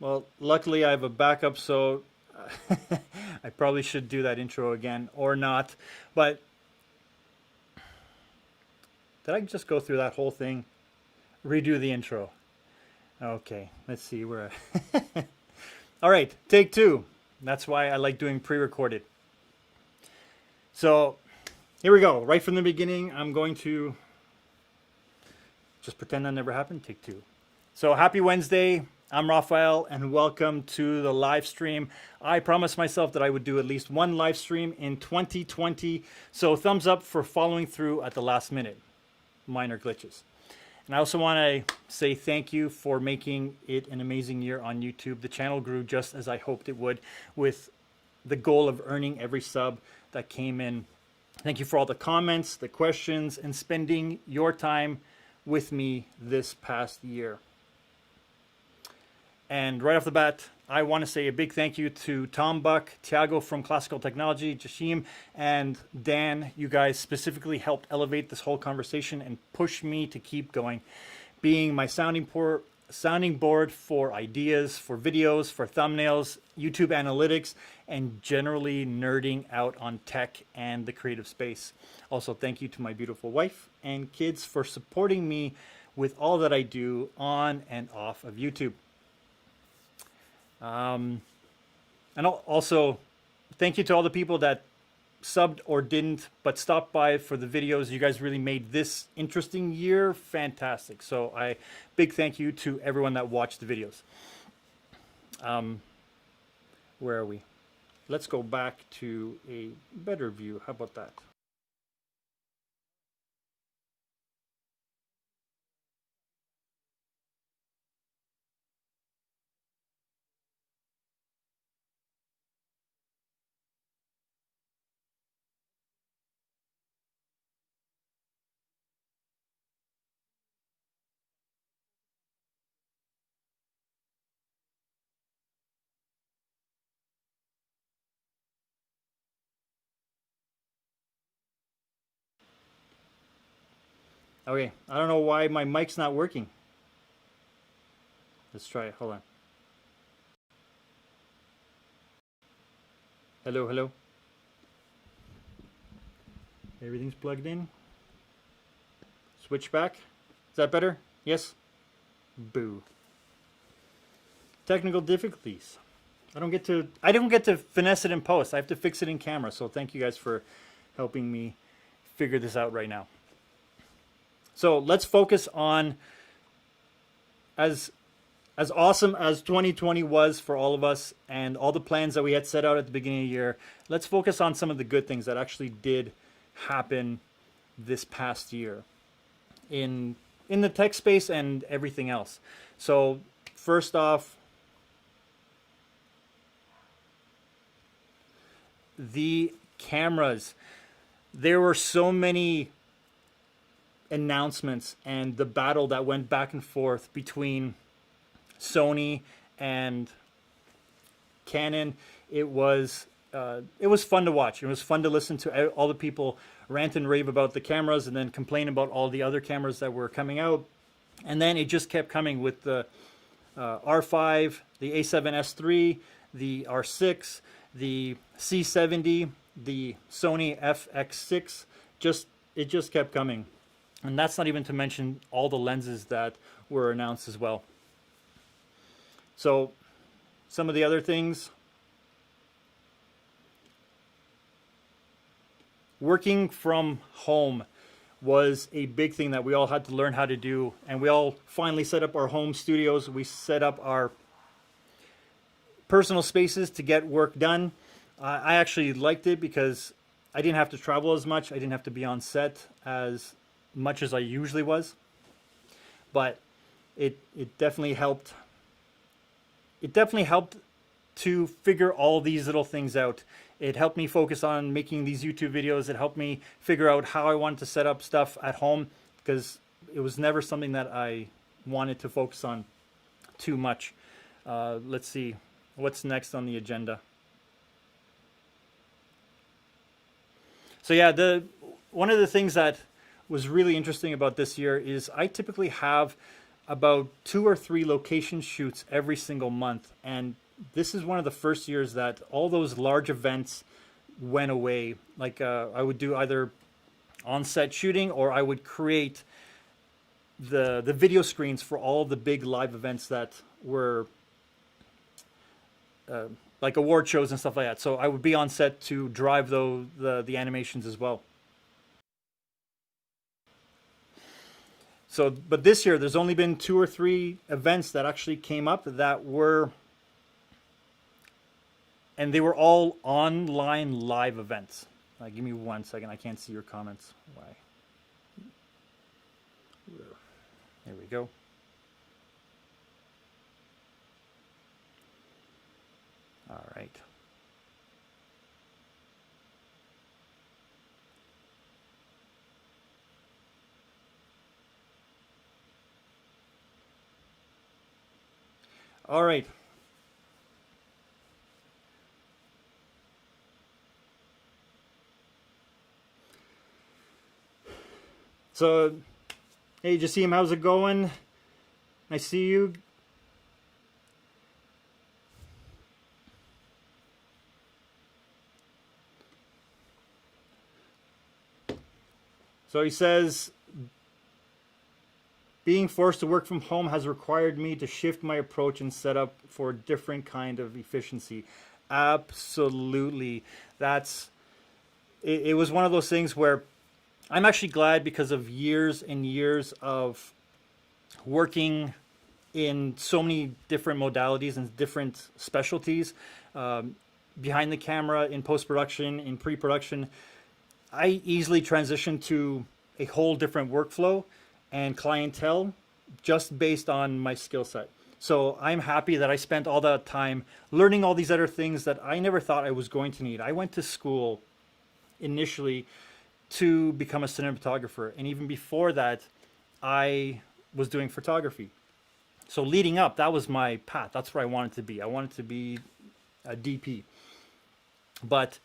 Well, luckily I have a backup, so I probably should do that intro again or not. But did I just go through that whole thing? Redo the intro. Okay, let's see where. All right, take two. That's why I like doing pre-recorded. So here we go. Right from the beginning, I'm going to just pretend that never happened. Take two. So happy Wednesday. I'm Raphael and welcome to the live stream. I promised myself that I would do at least one live stream in 2020. So thumbs up for following through at the last minute. Minor glitches. And I also want to say thank you for making it an amazing year on YouTube. The channel grew just as I hoped it would, with the goal of earning every sub that came in. Thank you for all the comments, the questions, and spending your time with me this past year. And right off the bat, I want to say a big thank you to Tom Buck, Tiago from Classical Technology, Jashim, and Dan. You guys specifically helped elevate this whole conversation and push me to keep going, being my sounding board for ideas, for videos, for thumbnails, YouTube analytics, and generally nerding out on tech and the creative space. Also, thank you to my beautiful wife and kids for supporting me with all that I do on and off of YouTube. And also, thank you to all the people that subbed or didn't, but stopped by for the videos. You guys really made this interesting year fantastic. So big thank you to everyone that watched the videos. Where are we? Let's go back to a better view. How about that? Okay, I don't know why my mic's not working. Let's try it. Hold on. Hello, hello. Everything's plugged in. Switch back. Is that better? Yes? Boo. Technical difficulties. I don't get to finesse it in post. I have to fix it in camera. So thank you guys for helping me figure this out right now. So let's focus on, as awesome as 2020 was for all of us and all the plans that we had set out at the beginning of the year, let's focus on some of the good things that actually did happen this past year in the tech space and everything else. So first off, the cameras. There were so many announcements and the battle that went back and forth between Sony and Canon. It was fun to watch. It was fun to listen to all the people rant and rave about the cameras and then complain about all the other cameras that were coming out. And then it just kept coming with the R5, the A7S III, the R6, the C70, the Sony FX6. It just kept coming. And that's not even to mention all the lenses that were announced as well. So some of the other things. Working from home was a big thing that we all had to learn how to do. And we all finally set up our home studios. We set up our personal spaces to get work done. I actually liked it because I didn't have to travel as much. I didn't have to be on set as much as I usually was, but it definitely helped. It definitely helped to figure all these little things out. It helped me focus on making these YouTube videos. It helped me figure out how I wanted to set up stuff at home, because it was never something that I wanted to focus on too much. Let's see what's next on the agenda. So yeah, one of the things that was really interesting about this year is I typically have about 2 or 3 location shoots every single month. And this is one of the first years that all those large events went away. Like I would do either on-set shooting, or I would create the video screens for all the big live events that were like award shows and stuff like that. So I would be on set to drive the animations as well. So, but this year there's only been 2 or 3 events that actually came up that were, and they were all online live events. Give me 1 second. I can't see your comments. Why? There we go. All right. All right. So, hey, Jassim, how's it going? I see you. So he says, being forced to work from home has required me to shift my approach and set up for a different kind of efficiency. Absolutely. It was one of those things where I'm actually glad, because of years and years of working in so many different modalities and different specialties, behind the camera, in post-production, in pre-production, I easily transitioned to a whole different workflow and clientele just based on my skill set. So I'm happy that I spent all that time learning all these other things that I never thought I was going to need. I went to school initially to become a cinematographer, and even before that, I was doing photography. So leading up, that was my path. That's where I wanted to be. I wanted to be a DP. But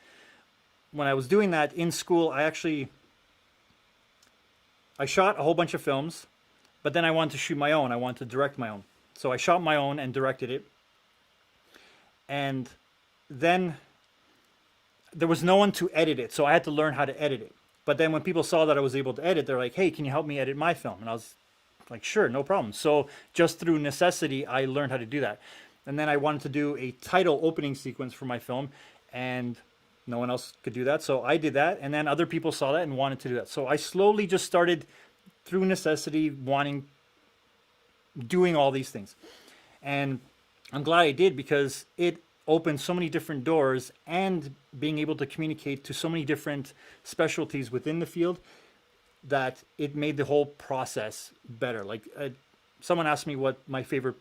when I was doing that in school, I shot a whole bunch of films, but then I wanted to shoot my own. I wanted to direct my own. So I shot my own and directed it. And then there was no one to edit it, so I had to learn how to edit it. But then when people saw that I was able to edit, they're like, hey, can you help me edit my film? And I was like, sure, no problem. So just through necessity, I learned how to do that. And then I wanted to do a title opening sequence for my film, and no one else could do that. So I did that, and then other people saw that and wanted to do that. So I slowly just started, through necessity, doing all these things. And I'm glad I did, because it opened so many different doors, and being able to communicate to so many different specialties within the field, that it made the whole process better. Like someone asked me what my favorite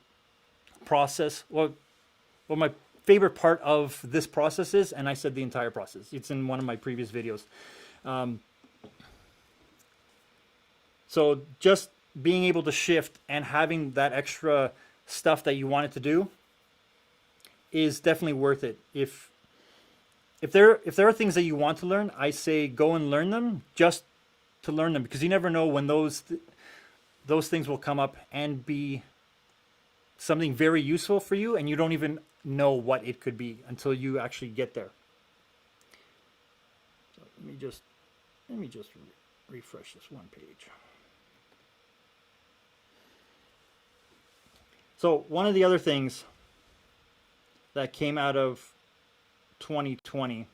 process, what my favorite part of this process is, and I said the entire process. It's in one of my previous videos. So just being able to shift and having that extra stuff that you wanted to do is definitely worth it. If there are things that you want to learn, I say go and learn them, just to learn them, because you never know when those things will come up and be something very useful for you, and you don't even know what it could be until you actually get there. So let me just refresh this one page. So one of the other things that came out of 2020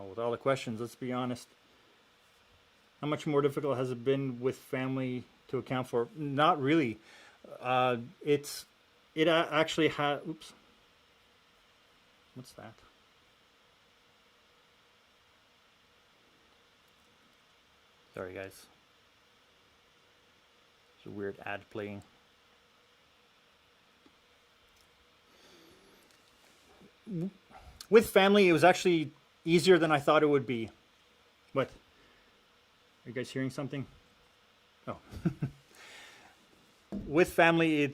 with all the questions, let's be honest. How much more difficult has it been with family to account for? Not really. It actually had. Oops. What's that? Sorry, guys. There's a weird ad playing. With family, it was actually easier than I thought it would be. What? Are you guys hearing something? Oh. With family,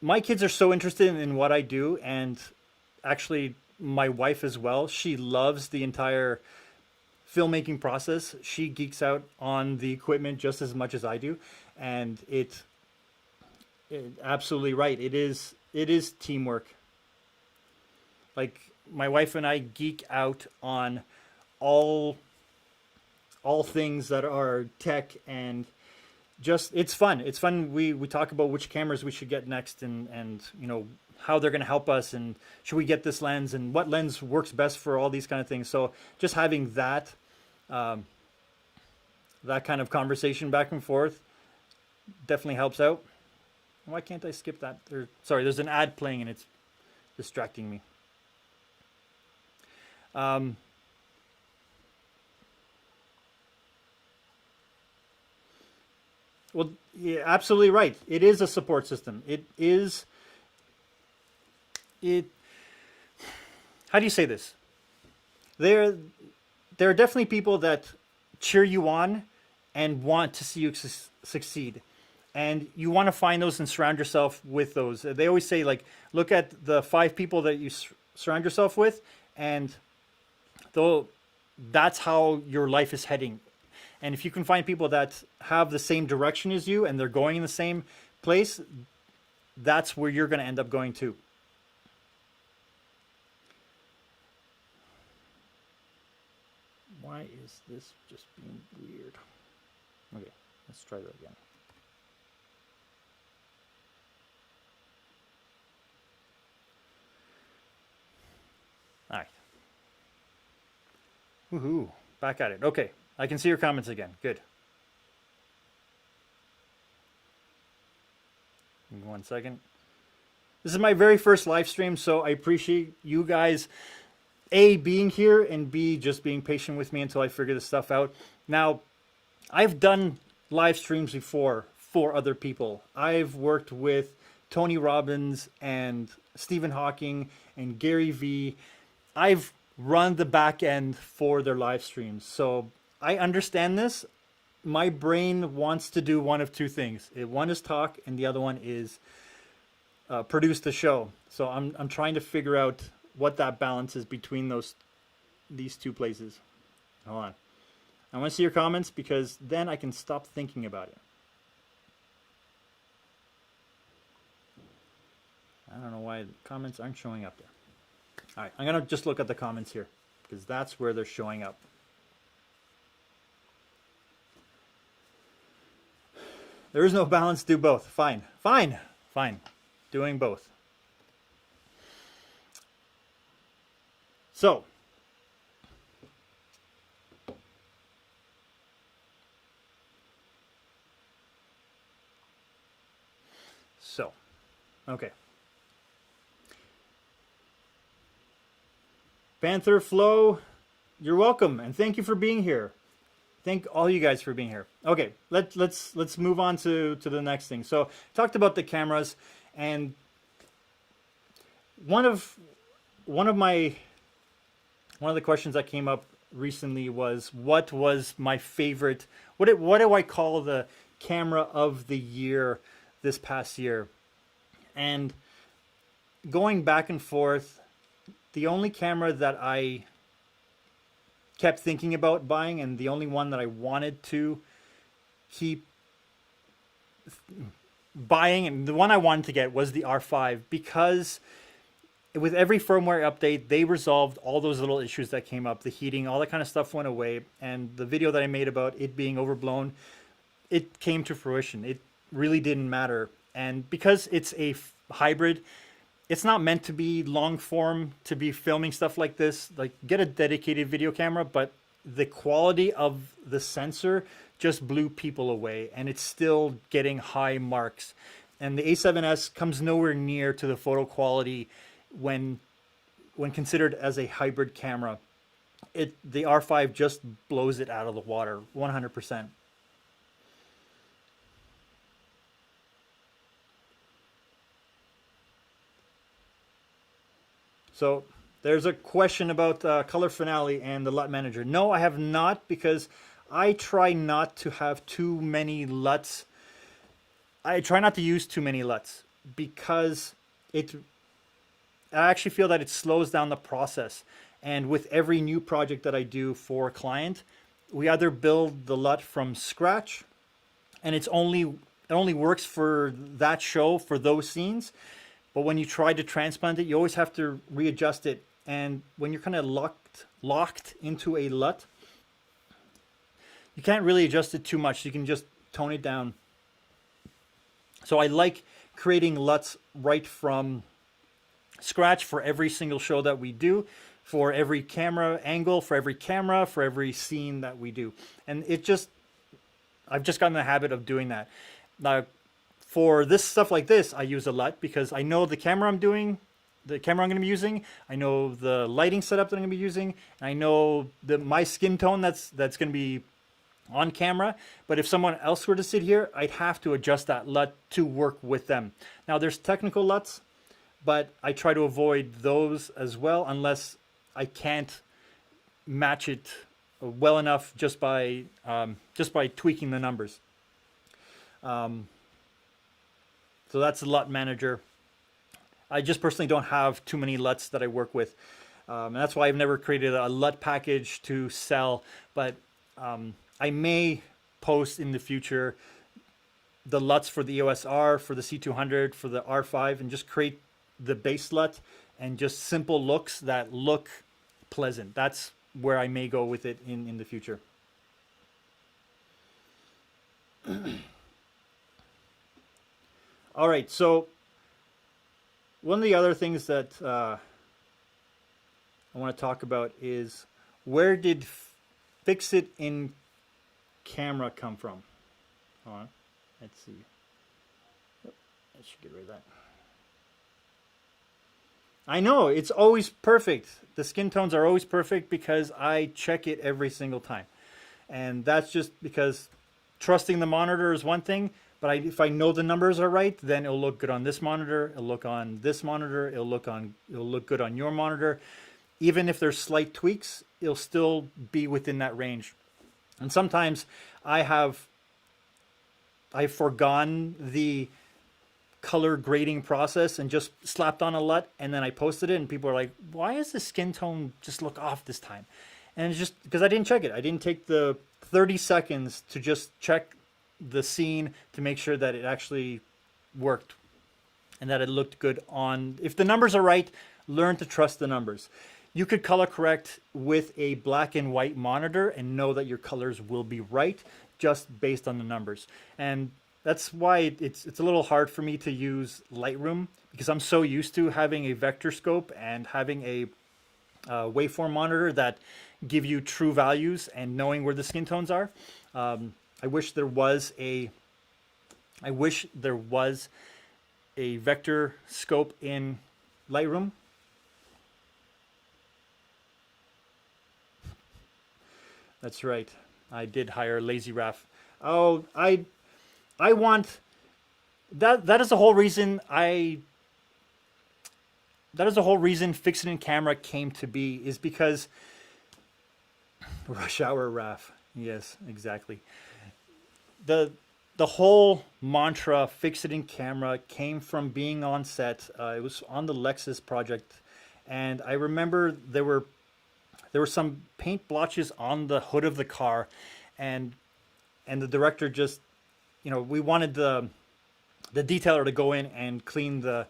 my kids are so interested in what I do, and actually my wife as well. She loves the entire filmmaking process. She geeks out on the equipment just as much as I do, and it absolutely right. It is teamwork. Like my wife and I geek out on all all things that are tech, and just it's fun. It's fun. We talk about which cameras we should get next, and you know how they're going to help us, and should we get this lens, and what lens works best for all these kind of things. So just having that kind of conversation back and forth definitely helps out. Why can't I skip that? Sorry, there's an ad playing and it's distracting me. Well, yeah, absolutely right. It is a support system. It is. It. How do you say this? There, there are definitely people that cheer you on and want to see you succeed, and you want to find those and surround yourself with those. They always say, like, look at the 5 people that you surround yourself with, and though that's how your life is heading. And if you can find people that have the same direction as you and they're going in the same place, that's where you're going to end up going too. Why is this just being weird? Okay, let's try that again. All right. Woohoo. Back at it. Okay. I can see your comments again. Good. Give me 1 second. This is my very first live stream, so I appreciate you guys, A, being here, and B, just being patient with me until I figure this stuff out. Now, I've done live streams before for other people. I've worked with Tony Robbins and Stephen Hawking and Gary Vee. I've run the back end for their live streams, so I understand this. My brain wants to do one of 2 things. One is talk, and the other one is produce the show. So I'm trying to figure out what that balance is between these 2 places. Hold on. I want to see your comments because then I can stop thinking about it. I don't know why the comments aren't showing up there. All right, I'm going to just look at the comments here because that's where they're showing up. There is no balance, do both. Fine, fine, fine. Doing both. So, okay. Panther Flow, you're welcome, and thank you for being here. Thank all you guys for being here. Okay, let's move on to the next thing. So talked about the cameras, and one of the questions that came up recently was, what was my favorite? What do I call the camera of the year this past year? And going back and forth, the only camera that I kept thinking about buying, and the only one that I wanted to keep buying, and the one I wanted to get, was the R5, because with every firmware update, they resolved all those little issues that came up. The heating, all that kind of stuff went away, and the video that I made about it being overblown, it came to fruition. It really didn't matter. And because it's a hybrid, it's not meant to be long form, to be filming stuff like this. Like, get a dedicated video camera, but the quality of the sensor just blew people away, and it's still getting high marks. And the A7S comes nowhere near to the photo quality when considered as a hybrid camera. The R5 just blows it out of the water, 100%. So there's a question about Color Finale and the LUT Manager. No, I have not, because I try not to have too many LUTs. I try not to use too many LUTs, because I actually feel that it slows down the process. And with every new project that I do for a client, we either build the LUT from scratch, and it only works for that show, for those scenes. But when you try to transplant it, you always have to readjust it. And when you're kind of locked into a LUT, you can't really adjust it too much. You can just tone it down. So I like creating LUTs right from scratch for every single show that we do, for every camera angle, for every camera, for every scene that we do. And I've just gotten the habit of doing that. Now, for this stuff like this, I use a LUT because I know the camera I'm going to be using, I know the lighting setup that I'm going to be using, and I know my skin tone that's going to be on camera. But if someone else were to sit here, I'd have to adjust that LUT to work with them. Now, there's technical LUTs, but I try to avoid those as well unless I can't match it well enough just by tweaking the numbers. So that's the LUT manager. I just personally don't have too many LUTs that I work with. And that's why I've never created a LUT package to sell. But I may post in the future the LUTs for the EOS R, for the C200, for the R5, and just create the base LUT and just simple looks that look pleasant. That's where I may go with it in the future. All right, so one of the other things that I want to talk about is, where did Fix It in Camera come from? Hold on, let's see. Oh, I should get rid of that. I know, it's always perfect. The skin tones are always perfect because I check it every single time. And that's just because trusting the monitor is one thing, but if I know the numbers are right, then it'll look good on this monitor, it'll look on this monitor, it'll look good on your monitor. Even if there's slight tweaks, it'll still be within that range. And sometimes I've forgone the color grading process and just slapped on a LUT, and then I posted it, and people are like, why does the skin tone just look off this time? And it's just because I didn't check it. I didn't take the 30 seconds to just check the scene to make sure that it actually worked and that it looked good on. If the numbers are right, learn to trust the numbers. You could color correct with a black and white monitor and know that your colors will be right just based on the numbers. And that's why it's a little hard for me to use Lightroom, because I'm so used to having a vector scope and having a waveform monitor that give you true values and knowing where the skin tones are. I wish there was a vector scope in Lightroom. That's right. I did hire Lazy Raf. Oh, I want that is the whole reason Fix It in Camera came to be, is because Rush Hour Raf. Yes, exactly. The whole mantra Fix It in Camera came from being on set. It was on the Lexus project, and I remember there were some paint blotches on the hood of the car, and the director just, we wanted the detailer to go in and clean the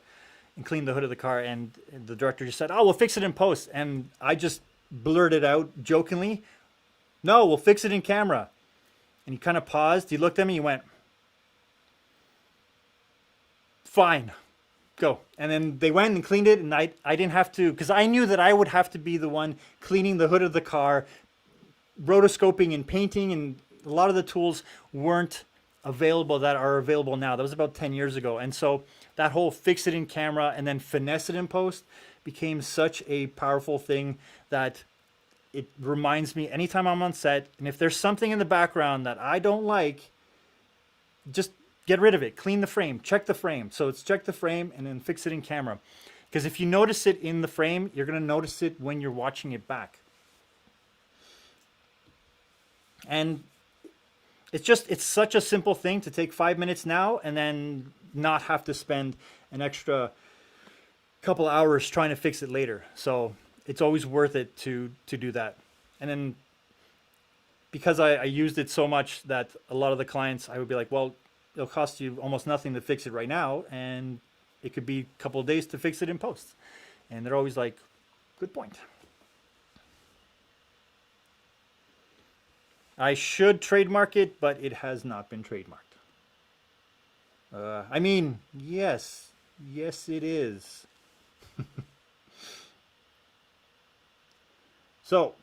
hood of the car, and the director just said, "Oh, we'll fix it in post." And I just blurted out jokingly, "No, we'll fix it in camera." And he kind of paused. He looked at me. He went, "Fine, go." And then they went and cleaned it, and I didn't have to, because I knew that I would have to be the one cleaning the hood of the car, rotoscoping and painting, and a lot of the tools weren't available that are available now. That was about 10 years ago. And so that whole Fix It in Camera and then finesse it in post became such a powerful thing that it reminds me anytime I'm on set, and if there's something in the background that I don't like, just get rid of it. Clean the frame, check the frame. So it's check the frame and then Fix It in Camera. Because if you notice it in the frame, you're going to notice it when you're watching it back. And it's such a simple thing to take 5 minutes now and then not have to spend an extra couple hours trying to fix it later. So it's always worth it to do that. And then because I used it so much that a lot of the clients, I would be like, well, it'll cost you almost nothing to fix it right now, and it could be a couple of days to fix it in post. And they're always like, good point. I should trademark it, but it has not been trademarked. I mean, yes, it is. So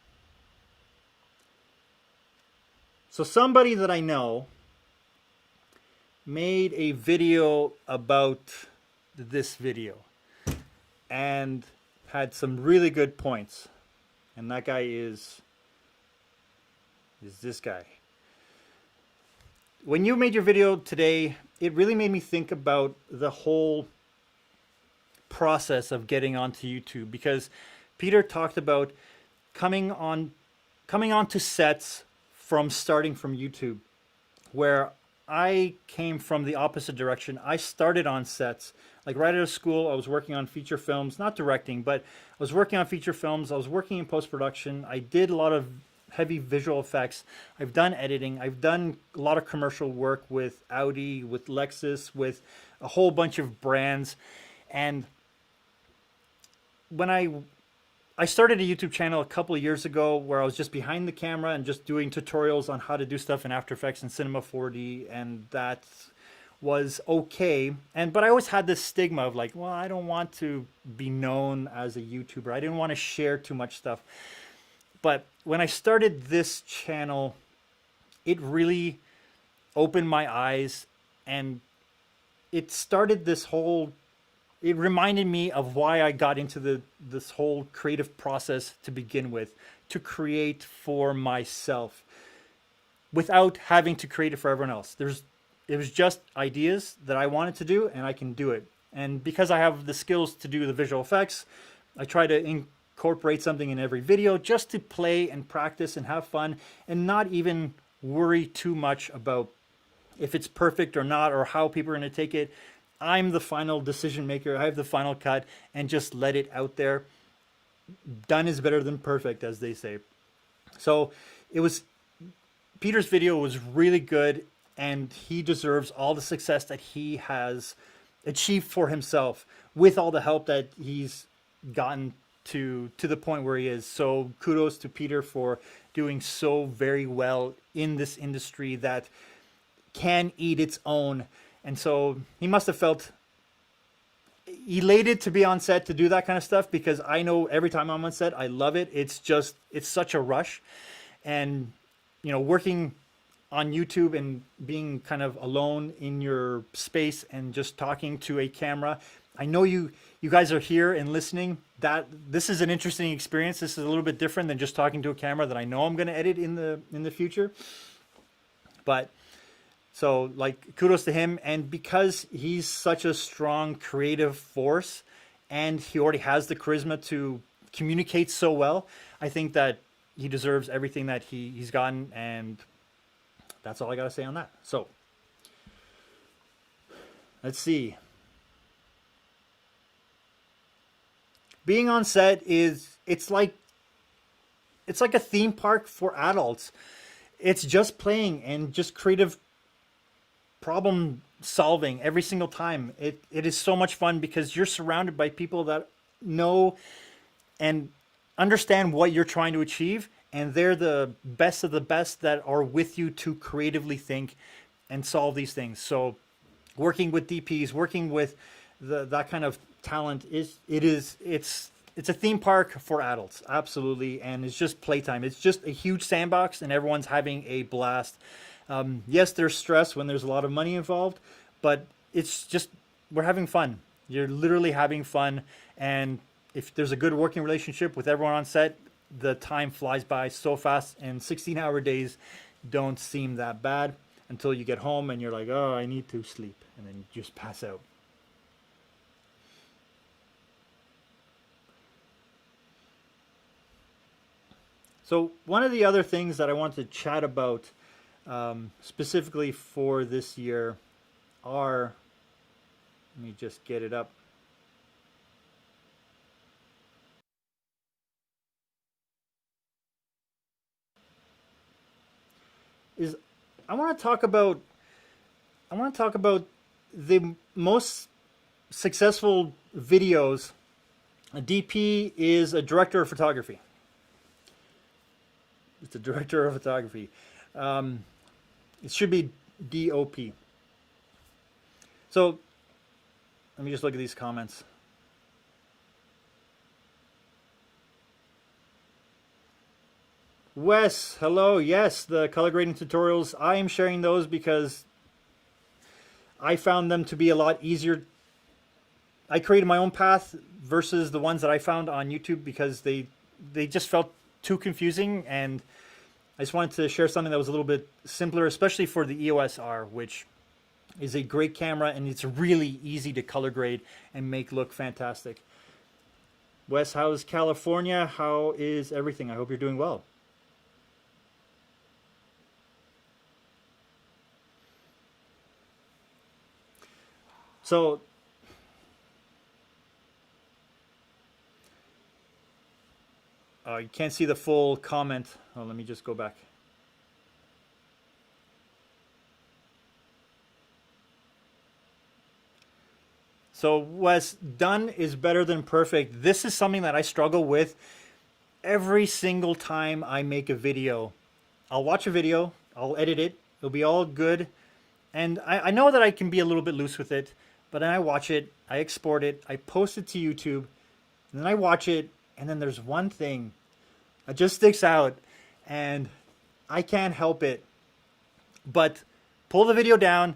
somebody that I know made a video about this video and had some really good points. And that guy is this guy. When you made your video today, it really made me think about the whole process of getting onto YouTube, because Peter talked about coming on to sets from starting from YouTube, where I came from the opposite direction. I started on sets. Like right out of school, I was working on feature films, not directing, but I was working on feature films. I was working in post-production. I did a lot of heavy visual effects. I've done editing. I've done a lot of commercial work with Audi, with Lexus, with a whole bunch of brands. And when I started a YouTube channel a couple of years ago where I was just behind the camera and just doing tutorials on how to do stuff in After Effects and Cinema 4D, and that was okay. But I always had this stigma of like, well, I don't want to be known as a YouTuber. I didn't want to share too much stuff. But when I started this channel, it really opened my eyes, and it started this whole, it reminded me of why I got into this whole creative process to begin with, to create for myself without having to create it for everyone else. It was just ideas that I wanted to do, and I can do it. And because I have the skills to do the visual effects, I try to incorporate something in every video just to play and practice and have fun, and not even worry too much about if it's perfect or not, or how people are going to take it. I'm the final decision maker. I have the final cut, and just let it out there. Done is better than perfect, as they say. So Peter's video was really good, and he deserves all the success that he has achieved for himself with all the help that he's gotten to the point where he is. So kudos to Peter for doing so very well in this industry that can eat its own. And so he must have felt elated to be on set to do that kind of stuff, because I know every time I'm on set, I love it. It's such a rush. And, working on YouTube and being kind of alone in your space and just talking to a camera. I know you guys are here and listening. That this is an interesting experience. This is a little bit different than just talking to a camera that I know I'm going to edit in the future. But so like kudos to him. And because he's such a strong creative force and he already has the charisma to communicate so well, I think that he deserves everything that he's gotten. And that's all I got to say on that. So let's see. Being on set it's like a theme park for adults. It's just playing and just creative problem solving every single time. It is so much fun because you're surrounded by people that know and understand what you're trying to achieve, and they're the best of the best that are with you to creatively think and solve these things. So working with DPs, working with that kind of talent it's a theme park for adults, absolutely. And it's just playtime. It's just a huge sandbox and everyone's having a blast. Yes, there's stress when there's a lot of money involved, but it's just, we're having fun. You're literally having fun. And if there's a good working relationship with everyone on set, the time flies by so fast, and 16-hour days don't seem that bad until you get home and you're like, oh, I need to sleep. And then you just pass out. So one of the other things that I want to chat about specifically for this year are Let me just get it up. I want to talk about the most successful videos. A DP is a director of photography. It's a director of photography. It should be DOP. So let me just look at these comments. Wes, hello. Yes, the color grading tutorials. I am sharing those because I found them to be a lot easier. I created my own path versus the ones that I found on YouTube because they just felt too confusing, and I just wanted to share something that was a little bit simpler, especially for the EOS R, which is a great camera and it's really easy to color grade and make look fantastic. Wes, how's California? How is everything? I hope you're doing well. So you can't see the full comment. Oh, let me just go back. So Wes, done is better than perfect. This is something that I struggle with every single time I make a video. I'll watch a video, I'll edit it, it'll be all good. And I know that I can be a little bit loose with it, but then I watch it, I export it, I post it to YouTube, and then I watch it, and then there's one thing that just sticks out, and I can't help it but pull the video down,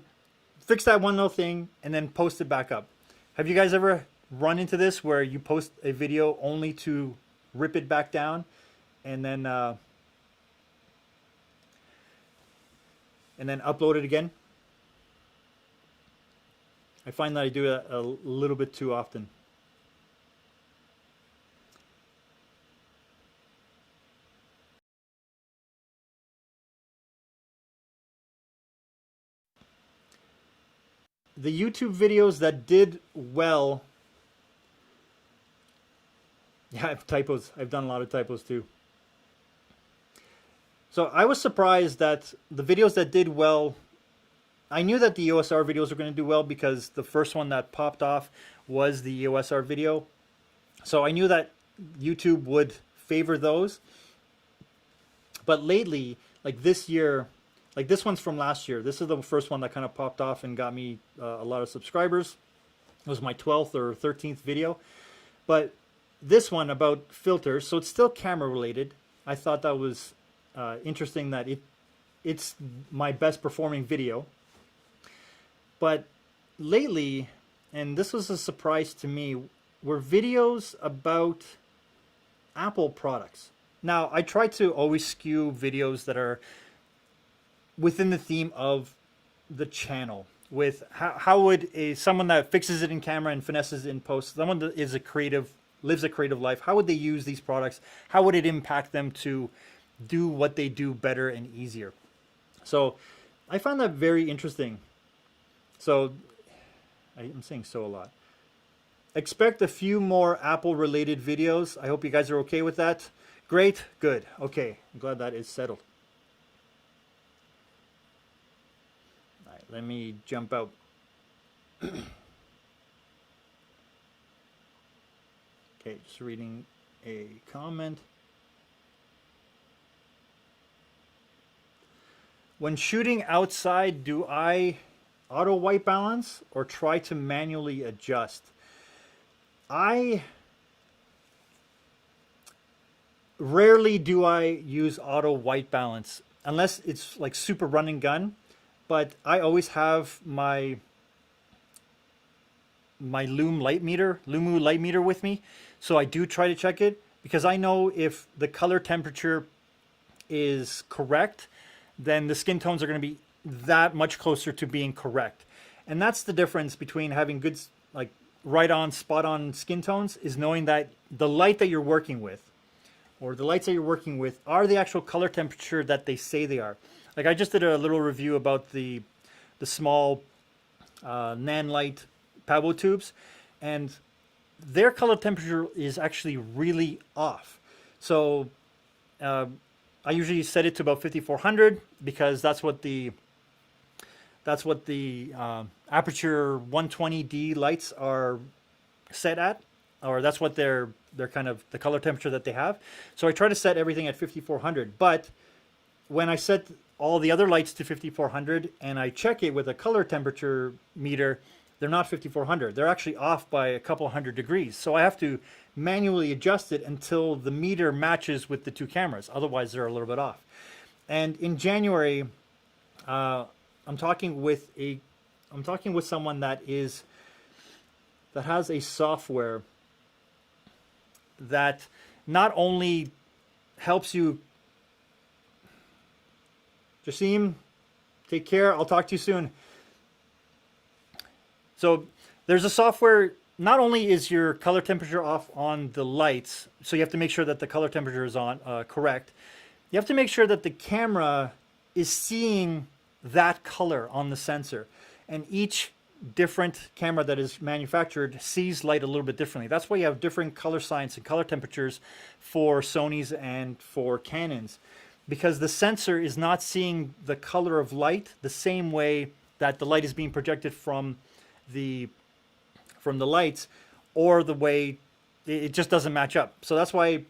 fix that one little thing, and then post it back up. Have you guys ever run into this where you post a video only to rip it back down and then upload it again? I find that I do it a little bit too often. The YouTube videos that did well, yeah, I have typos. I've done a lot of typos too. So I was surprised that the videos that did well, I knew that the EOS R videos were going to do well because the first one that popped off was the EOS R video. So I knew that YouTube would favor those. But lately, like this year, like this one's from last year. This is the first one that kind of popped off and got me a lot of subscribers. It was my 12th or 13th video. But this one about filters, so it's still camera related. I thought that was interesting that it's my best performing video. But lately, and this was a surprise to me, were videos about Apple products. Now, I try to always skew videos that are within the theme of the channel. With how would someone that fixes it in camera and finesses it in post, someone that is a creative, lives a creative life, how would they use these products? How would it impact them to do what they do better and easier? So I found that very interesting. So I'm saying so a lot. Expect a few more Apple related videos. I hope you guys are okay with that. Great, good. Okay, I'm glad that is settled. All right, let me jump out. Okay, just reading a comment. When shooting outside, do I auto white balance or try to manually adjust? Rarely do I use auto white balance unless it's like super run and gun, but I always have my Lumu light meter with me, so I do try to check it because I know if the color temperature is correct, then the skin tones are going to be that much closer to being correct. And that's the difference between having good, like right on, spot on skin tones, is knowing that the light that you're working with, or the lights that you're working with, are the actual color temperature that they say they are. Like I just did a little review about the small nan light Pavo tubes, and their color temperature is actually really off. So I usually set it to about 5400 because that's what the aperture 120D lights are set at, or that's what they're kind of the color temperature that they have. So I try to set everything at 5400, but when I set all the other lights to 5400 and I check it with a color temperature meter, they're not 5400. They're actually off by a couple hundred degrees. So I have to manually adjust it until the meter matches with the two cameras. Otherwise, they're a little bit off. And in January, I'm talking with someone that has a software that not only helps you. Jasim, take care. I'll talk to you soon. So there's a software, not only is your color temperature off on the lights, so you have to make sure that the color temperature is on correct. You have to make sure that the camera is seeing that color on the sensor. And each different camera that is manufactured sees light a little bit differently. That's why you have different color science and color temperatures for Sonys and for Canons, because the sensor is not seeing the color of light the same way that the light is being projected from the lights, or the way it just doesn't match up. So that's why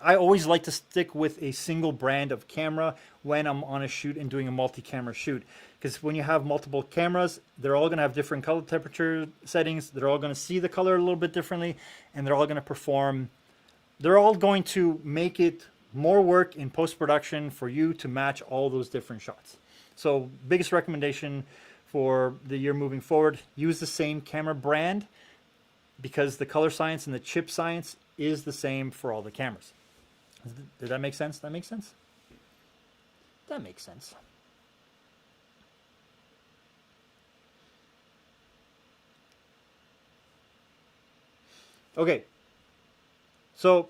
I always like to stick with a single brand of camera when I'm on a shoot and doing a multi-camera shoot, because when you have multiple cameras, they're all going to have different color temperature settings, they're all going to see the color a little bit differently, and they're all going to make it more work in post-production for you to match all those different shots. So biggest recommendation for the year moving forward, use the same camera brand, because the color science and the chip science is the same for all the cameras. Did that make sense? That makes sense? That makes sense. Okay. So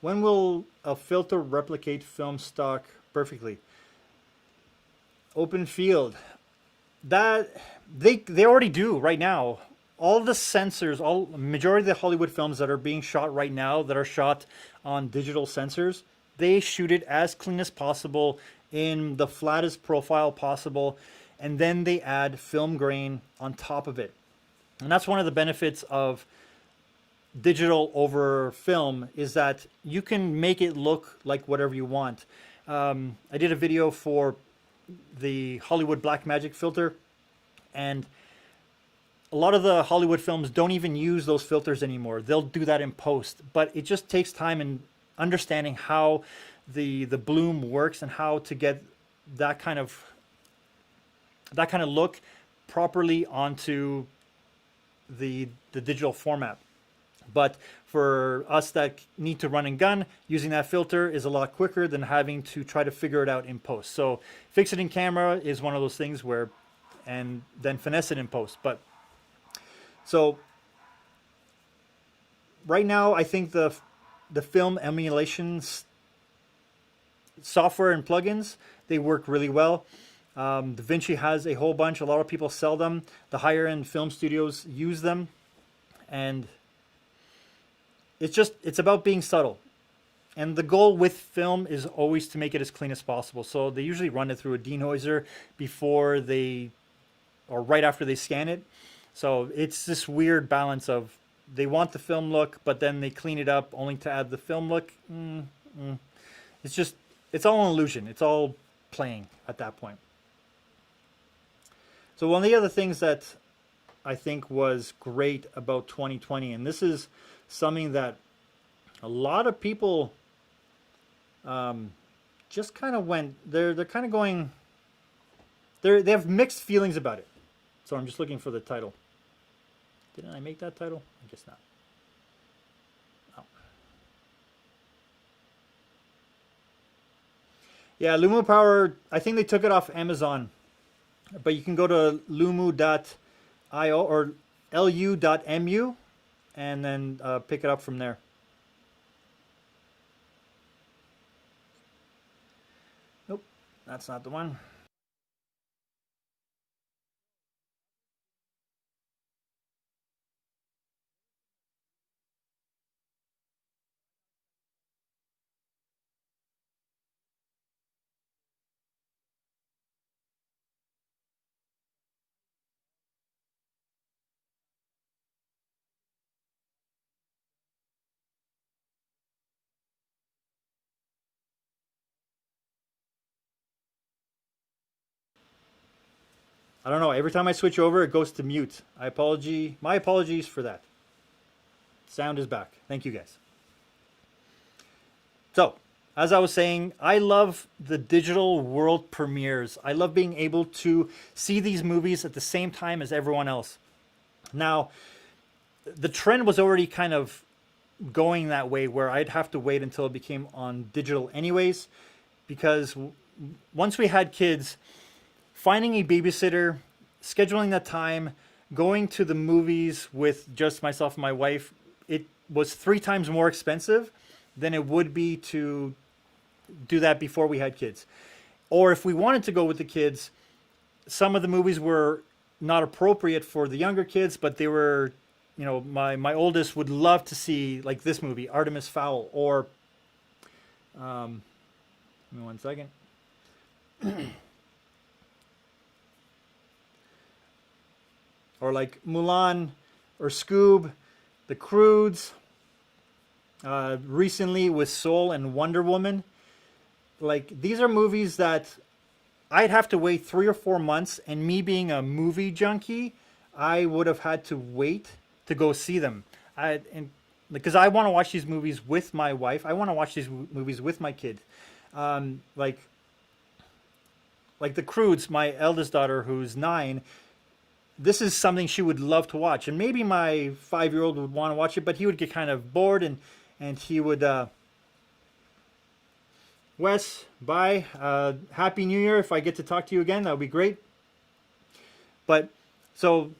when will a filter replicate film stock perfectly? Open field. That they already do right now. All the sensors, majority of the Hollywood films that are being shot right now, that are shot on digital sensors, they shoot it as clean as possible in the flattest profile possible, and then they add film grain on top of it. And that's one of the benefits of digital over film, is that you can make it look like whatever you want. I did a video for the Hollywood Blackmagic filter, and a lot of the Hollywood films don't even use those filters anymore. They'll do that in post, but it just takes time and understanding how the bloom works and how to get that kind of look properly onto the digital format. But for us that need to run and gun, using that filter is a lot quicker than having to try to figure it out in post. So fix it in camera is one of those things where, and then finesse it in post. But so right now, I think the film emulations software and plugins, they work really well. DaVinci has a whole bunch. A lot of people sell them. The higher end film studios use them, and it's about being subtle. And the goal with film is always to make it as clean as possible. So they usually run it through a denoiser before or right after they scan it. So it's this weird balance of they want the film look, but then they clean it up only to add the film look. It's all an illusion. It's all playing at that point. So one of the other things that I think was great about 2020, and this is something that a lot of people just kind of they're kind of going, they have mixed feelings about it. So I'm just looking for the title. Didn't I make that title? I guess not. Oh. Yeah, Lumu Power, I think they took it off Amazon, but you can go to lumu.io or lu.mu and then pick it up from there. Nope, That's not the one. I don't know. Every time I switch over, it goes to mute. My apologies for that. Sound is back. Thank you guys. So, as I was saying, I love the digital world premieres. I love being able to see these movies at the same time as everyone else. Now, the trend was already kind of going that way where I'd have to wait until it became on digital anyways, because once we had kids, finding a babysitter, scheduling that time, going to the movies with just myself and my wife, it was 3 times more expensive than it would be to do that before we had kids. Or if we wanted to go with the kids, some of the movies were not appropriate for the younger kids, but they were, my oldest would love to see like this movie, Artemis Fowl, or give me one second. Or like Mulan or Scoob, The Croods, recently with Soul and Wonder Woman. Like, these are movies that I'd have to wait 3 or 4 months, and me being a movie junkie, I would have had to wait to go see them. Because I want to watch these movies with my wife. I want to watch these movies with my kid. Like The Croods, my eldest daughter, who's 9, this is something she would love to watch. And maybe my 5-year-old would want to watch it, but he would get kind of bored, and he would... Wes, bye. Happy New Year. If I get to talk to you again, that would be great. But, so,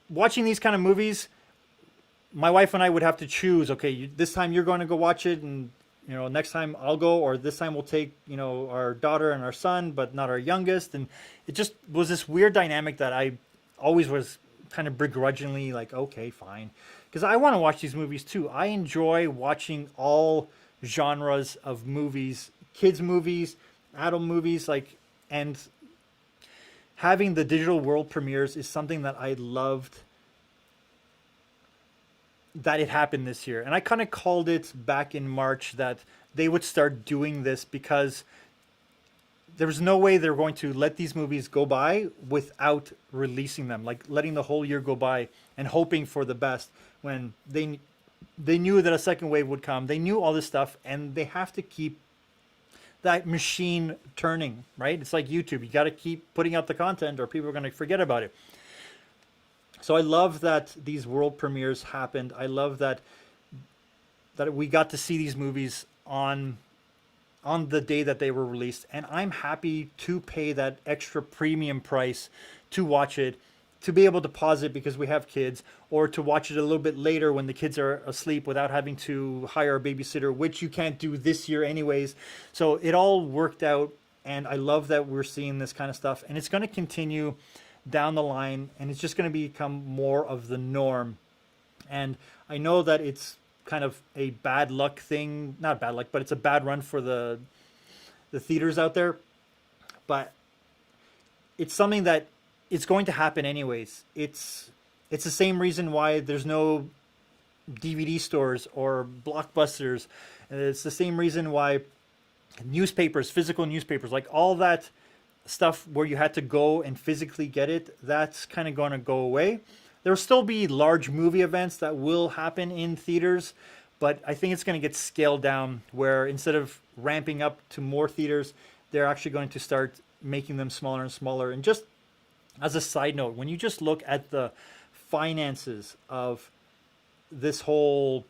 watching these kind of movies, my wife and I would have to choose, okay, this time you're going to go watch it, and, next time I'll go, or this time we'll take, our daughter and our son, but not our youngest. And it just was this weird dynamic that I always was kind of begrudgingly like, okay, fine. Because I want to watch these movies too. I enjoy watching all genres of movies, kids movies, adult movies, and having the digital world premieres is something that I loved that it happened this year. And I kind of called it back in March that they would start doing this, because there was no way they were going to let these movies go by without releasing them, like letting the whole year go by and hoping for the best when they knew that a second wave would come. They knew all this stuff, and they have to keep that machine turning, right? It's like YouTube. You got to keep putting out the content or people are going to forget about it. So I love that these world premieres happened. I love that we got to see these movies on the day that they were released, and I'm happy to pay that extra premium price to watch it, to be able to pause it because we have kids, or to watch it a little bit later when the kids are asleep without having to hire a babysitter, which you can't do this year anyways. So it all worked out, and I love that we're seeing this kind of stuff, and it's going to continue down the line, and it's just going to become more of the norm. And I know that it's kind of a bad luck thing, not bad luck, but it's a bad run for the theaters out there, but it's something that it's going to happen anyways. It's the same reason why there's no DVD stores or blockbusters. It's the same reason why newspapers, physical newspapers, like all that stuff where you had to go and physically get it, that's kind of going to go away. There'll still be large movie events that will happen in theaters, but I think it's going to get scaled down, where instead of ramping up to more theaters, they're actually going to start making them smaller and smaller. And just as a side note, when you just look at the finances of this whole,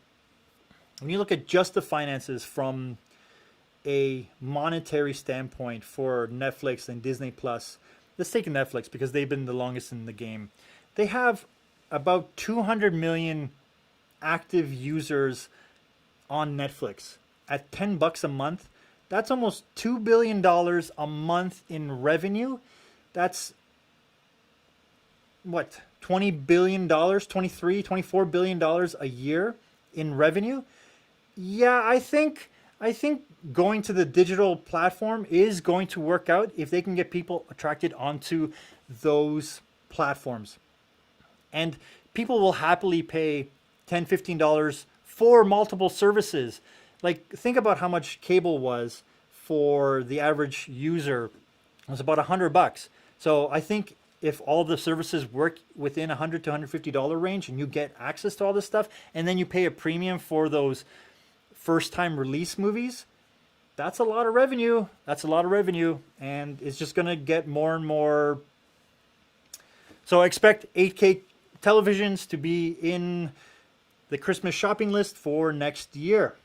when you look at just the finances from a monetary standpoint for Netflix and Disney Plus, let's take Netflix because they've been the longest in the game. They have about 200 million active users on Netflix. At $10 a month, That's almost $2 billion a month in revenue. That's what, $20 billion, 23, $24 billion a year in revenue. Yeah, I think going to the digital platform is going to work out if they can get people attracted onto those platforms. And people will happily pay $10, $15 for multiple services. Like, think about how much cable was for the average user. It was about $100. So I think if all the services work within $100 to $150 range and you get access to all this stuff, and then you pay a premium for those first time release movies, that's a lot of revenue. That's a lot of revenue. And it's just going to get more and more. So I expect 8K televisions to be in the Christmas shopping list for next year.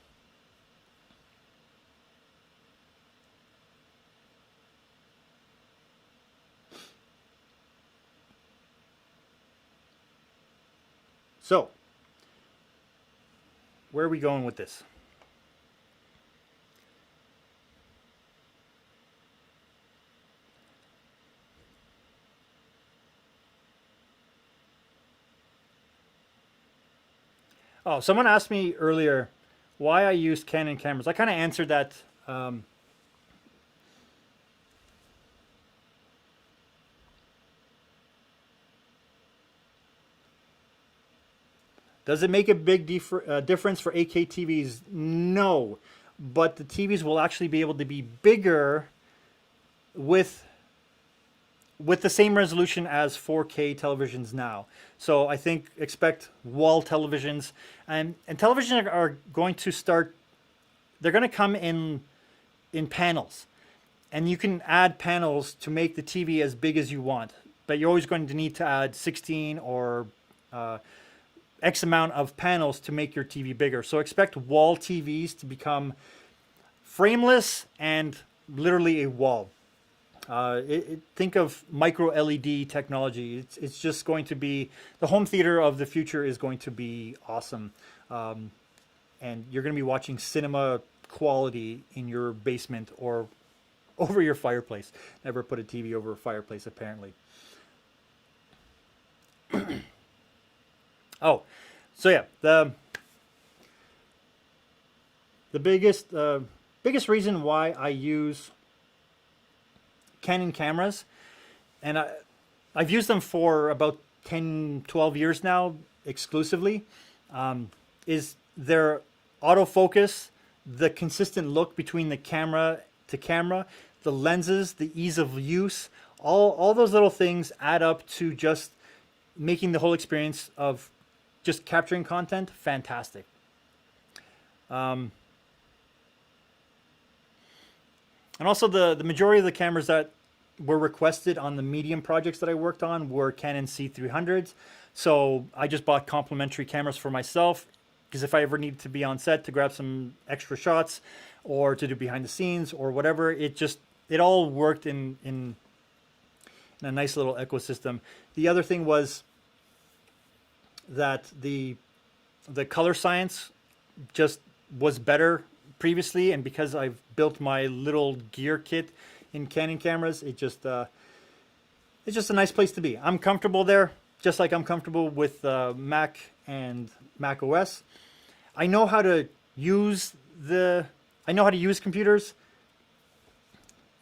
So, where are we going with this? Oh, someone asked me earlier why I used Canon cameras. I kind of answered that. Does it make a big difference for 8K TVs? No, but the TVs will actually be able to be bigger with the same resolution as 4K televisions now. So I think expect wall televisions, and televisions are going to start. They're going to come in panels, and you can add panels to make the TV as big as you want. But you're always going to need to add 16 or X amount of panels to make your TV bigger. So expect wall TVs to become frameless and literally a wall. Think of micro LED technology. It's just going to be, the home theater of the future is going to be awesome. And you're going to be watching cinema quality in your basement or over your fireplace. Never put a TV over a fireplace, apparently. Oh, so yeah, the biggest reason why I use Canon cameras, and I've used them for about 10, 12 years now exclusively, is their autofocus, the consistent look between the camera to camera, the lenses, the ease of use, all those little things add up to just making the whole experience of just capturing content fantastic. And also the majority of the cameras that were requested on the medium projects that I worked on were Canon C300s. So I just bought complimentary cameras for myself, because if I ever needed to be on set to grab some extra shots or to do behind the scenes or whatever, it all worked in a nice little ecosystem. The other thing was that the color science just was better previously, and because I've built my little gear kit in Canon cameras, it's just a nice place to be. I'm comfortable there, just like I'm comfortable with Mac and Mac OS. I know how to use computers,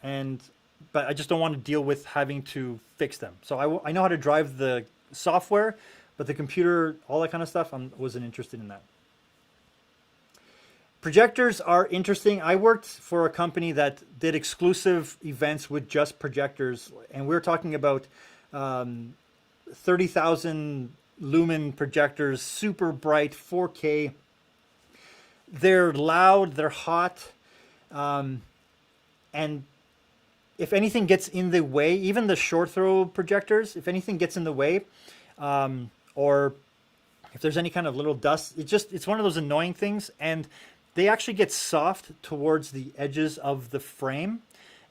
but I just don't want to deal with having to fix them. So I know how to drive the software, but the computer, all that kind of stuff, I wasn't interested in that. Projectors are interesting. I worked for a company that did exclusive events with just projectors, and we're talking about 30,000 lumen projectors, super bright, 4K. They're loud, they're hot, and if anything gets in the way, even the short throw projectors, if anything gets in the way, or if there's any kind of little dust, it's one of those annoying things, and they actually get soft towards the edges of the frame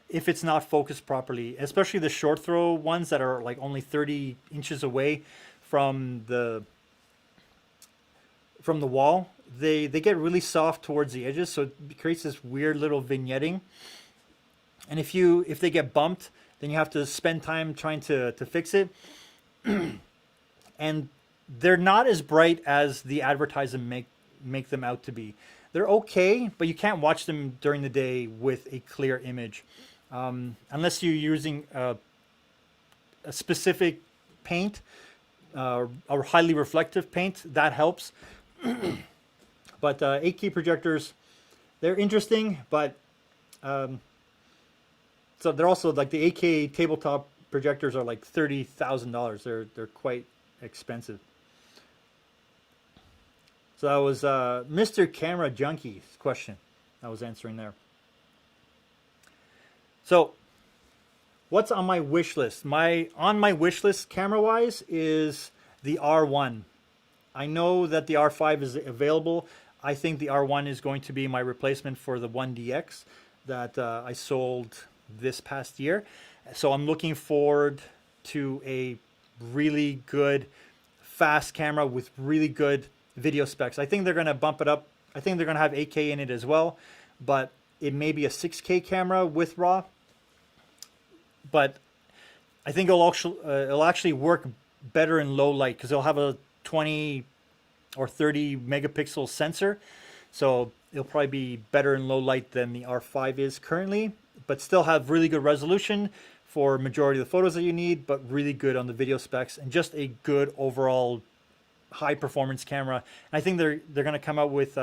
if it's not focused properly, especially the short throw ones that are like only 30 inches away from the wall. they get really soft towards the edges, so it creates this weird little vignetting. And if they get bumped, then you have to spend time trying to fix it. And they're not as bright as the advertisement make them out to be. They're okay, but you can't watch them during the day with a clear image, unless you're using a specific paint, or highly reflective paint. That helps. But 8K projectors, they're interesting, but so they're also like the 8K tabletop projectors are like $30,000. They're quite expensive. So that was Mr. Camera Junkie's question I was answering there. So what's on my wish list? On my wish list camera wise is the R1. I know that the R5 is available. I think the R1 is going to be my replacement for the 1DX that I sold this past year. So I'm looking forward to a really good fast camera with really good video specs. I think they're going to bump it up. I think they're going to have 8K in it as well, but it may be a 6K camera with RAW. But I think it'll actually work better in low light because it'll have a 20 or 30 megapixel sensor. So it'll probably be better in low light than the R5 is currently, but still have really good resolution for majority of the photos that you need, but really good on the video specs and just a good overall high performance camera. And I think they're going to come out with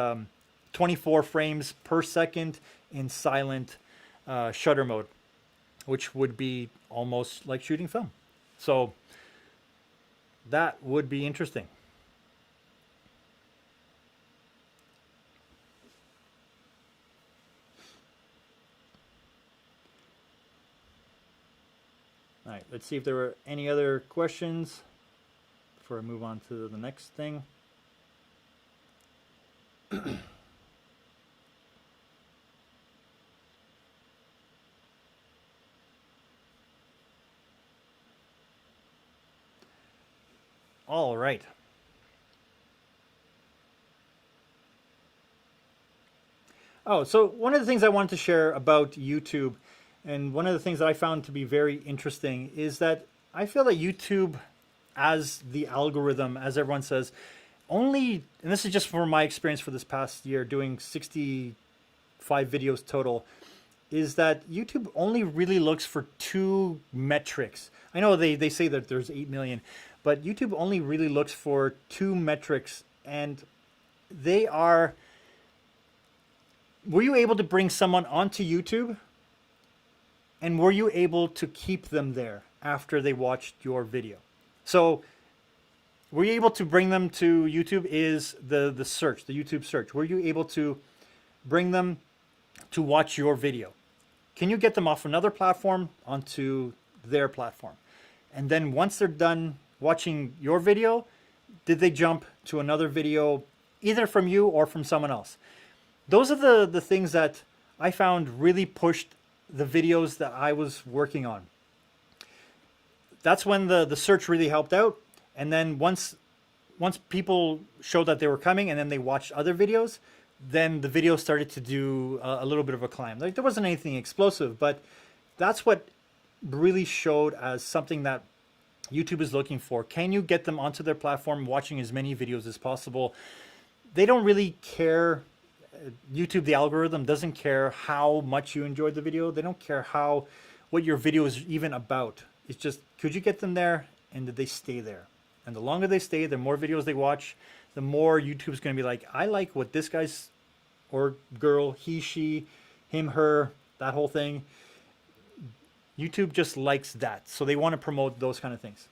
24 frames per second in silent shutter mode, which would be almost like shooting film. So that would be interesting. All right, let's see if there were any other questions before I move on to the next thing. All right. Oh, so one of the things I wanted to share about YouTube, and one of the things that I found to be very interesting, is that I feel that YouTube, as the algorithm, as everyone says, only, and this is just from my experience for this past year, doing 65 videos total, is that YouTube only really looks for two metrics. I know they say that there's 8 million, but YouTube only really looks for two metrics, and they are, were you able to bring someone onto YouTube? And were you able to keep them there after they watched your video? So were you able to bring them to YouTube is the search, the YouTube search. Were you able to bring them to watch your video? Can you get them off another platform onto their platform? And then once they're done watching your video, did they jump to another video either from you or from someone else? Those are the things that I found really pushed the videos that I was working on. That's when the search really helped out. And then once people showed that they were coming and then they watched other videos, then the video started to do a little bit of a climb. Like there wasn't anything explosive, but that's what really showed as something that YouTube is looking for. Can you get them onto their platform watching as many videos as possible? They don't really care. YouTube, the algorithm, doesn't care how much you enjoyed the video. They don't care what your video is even about. It's just, could you get them there and did they stay there? And the longer they stay, the more videos they watch, the more YouTube's going to be like, I like what this guy's or girl, he, she, him, her, that whole thing. YouTube just likes that. So they want to promote those kind of things.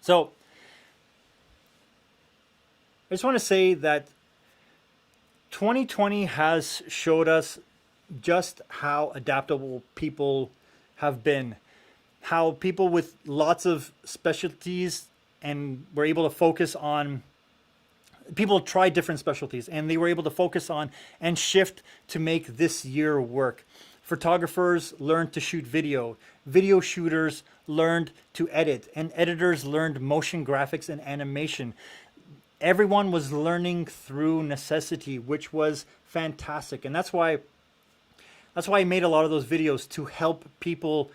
So I just want to say that 2020 has showed us just how adaptable people have been, how people with lots of specialties and were able to focus on people tried different specialties, and they were able to focus on and shift to make this year work. Photographers learned to shoot video. Video shooters learned to edit, and editors learned motion graphics and animation. Everyone was learning through necessity, which was fantastic. And that's why I made a lot of those videos, to help people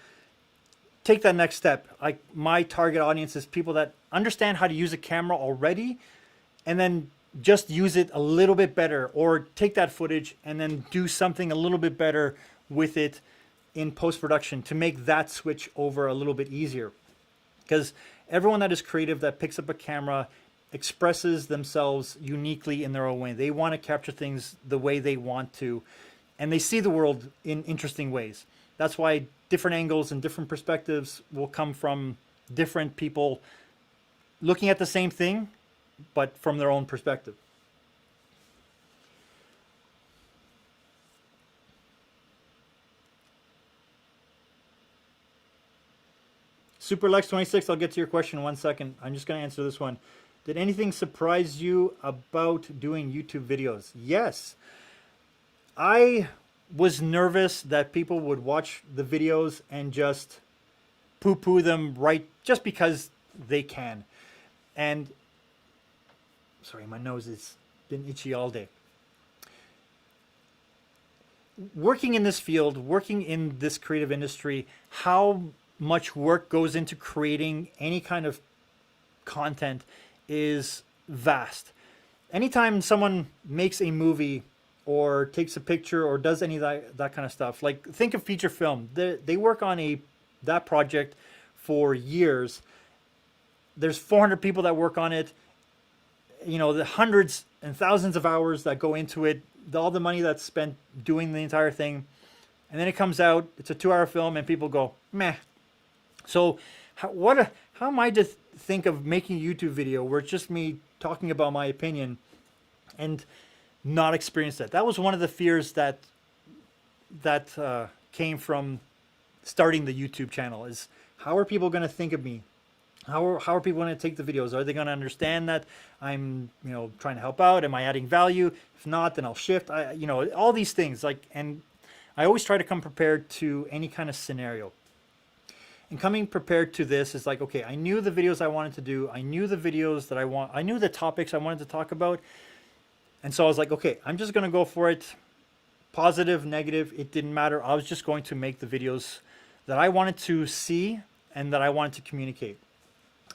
take that next step. Like, my target audience is people that understand how to use a camera already, and then just use it a little bit better, or take that footage and then do something a little bit better with it in post-production to make that switch over a little bit easier. Because everyone that is creative, that picks up a camera, expresses themselves uniquely in their own way. They want to capture things the way they want to, and they see the world in interesting ways. That's why different angles and different perspectives will come from different people looking at the same thing, but from their own perspective. SuperLex26, I'll get to your question in 1 second. I'm just going to answer this one. Did anything surprise you about doing YouTube videos? Yes. I was nervous that people would watch the videos and just poo-poo them right just because they can. And sorry, my nose has been itchy all day. Working in this field, working in this creative industry, how much work goes into creating any kind of content is vast. Anytime someone makes a movie or takes a picture or does any of that kind of stuff, like, think of feature film. They work on that project for years. There's 400 people that work on it. You know, the hundreds and thousands of hours that go into it, all the money that's spent doing the entire thing. And then it comes out, it's a 2-hour film, and people go, meh. So how am I to think of making a YouTube video where it's just me talking about my opinion and not experience that? That was one of the fears that came from starting the YouTube channel, is how are people going to think of me? How are people going to take the videos? Are they going to understand that I'm, trying to help out? Am I adding value? If not, then I'll shift. All these things, and I always try to come prepared to any kind of scenario. And coming prepared to this is like, okay, I knew the videos I wanted to do. I knew the videos that I knew the topics I wanted to talk about. And so I was like, okay, I'm just going to go for it. Positive, negative, it didn't matter. I was just going to make the videos that I wanted to see and that I wanted to communicate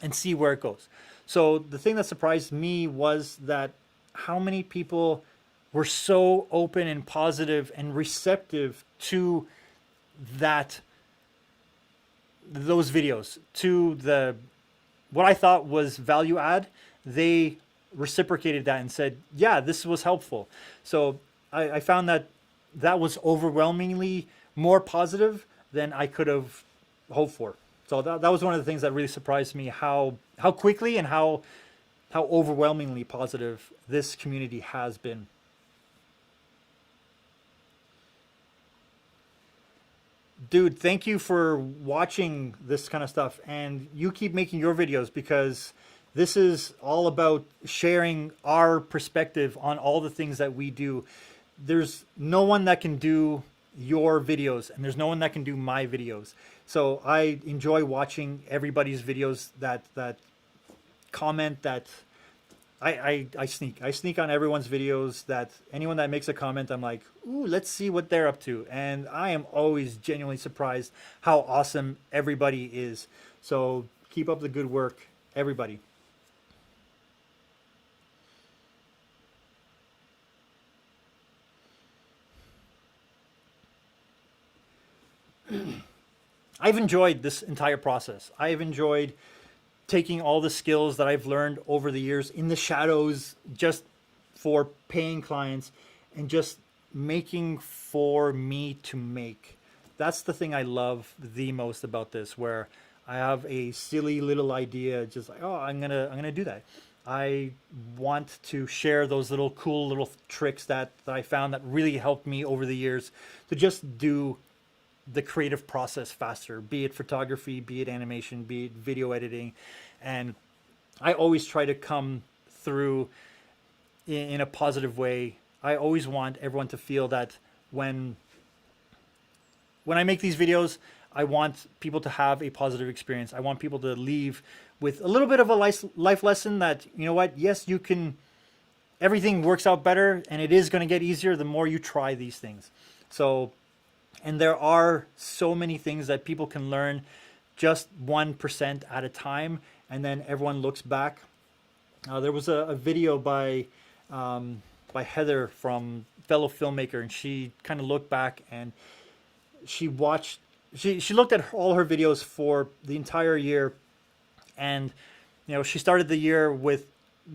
and see where it goes. So the thing that surprised me was that how many people were so open and positive and receptive to those videos, to what I thought was value add. They reciprocated that and said, yeah, this was helpful. So I found that was overwhelmingly more positive than I could have hoped for. So that was one of the things that really surprised me, how quickly and how overwhelmingly positive this community has been. Dude, thank you for watching this kind of stuff, and you keep making your videos, because this is all about sharing our perspective on all the things that we do. There's no one that can do your videos, and there's no one that can do my videos. So I enjoy watching everybody's videos that comment, that I sneak on everyone's videos, that anyone that makes a comment, I'm like, ooh, let's see what they're up to. And I am always genuinely surprised how awesome everybody is. So keep up the good work, everybody. I've enjoyed this entire process. I've enjoyed taking all the skills that I've learned over the years in the shadows, just for paying clients, and just making for me to make. That's the thing I love the most about this, where I have a silly little idea, just like, oh, I'm gonna do that. I want to share those little cool little tricks that I found that really helped me over the years to just do the creative process faster, be it photography, be it animation, be it video editing. And I always try to come through in a positive way. I always want everyone to feel that when I make these videos, I want people to have a positive experience. I want people to leave with a little bit of a life lesson that, you know what, yes, you can, everything works out better, and it is going to get easier the more you try these things. So, and there are so many things that people can learn just 1% at a time, and then everyone looks back. There was a video by Heather, from fellow filmmaker, and she kind of looked back and she looked at all her videos for the entire year, and she started the year with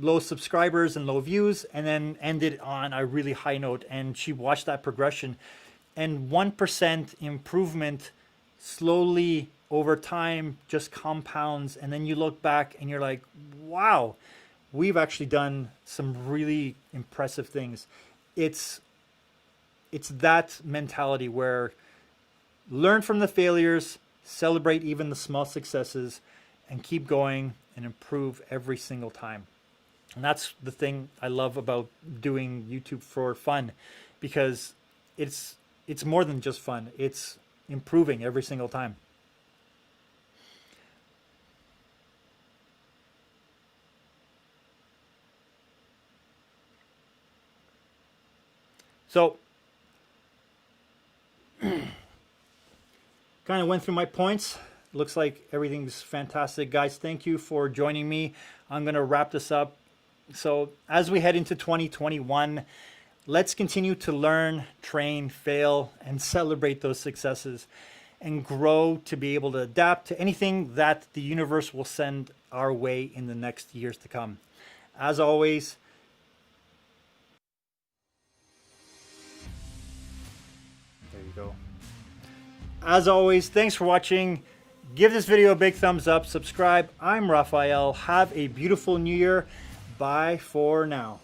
low subscribers and low views, and then ended on a really high note. And she watched that progression, and 1% improvement slowly over time just compounds. And then you look back and you're like, wow, we've actually done some really impressive things. It's that mentality where learn from the failures, celebrate even the small successes, and keep going and improve every single time. And that's the thing I love about doing YouTube for fun, because it's more than just fun. It's improving every single time. So, kind of went through my points. Looks like everything's fantastic. Guys, thank you for joining me. I'm going to wrap this up. So as we head into 2021, let's continue to learn, train, fail, and celebrate those successes, and grow to be able to adapt to anything that the universe will send our way in the next years to come. As always, there you go. As always, thanks for watching. Give this video a big thumbs up, subscribe. I'm Raphael. Have a beautiful new year. Bye for now.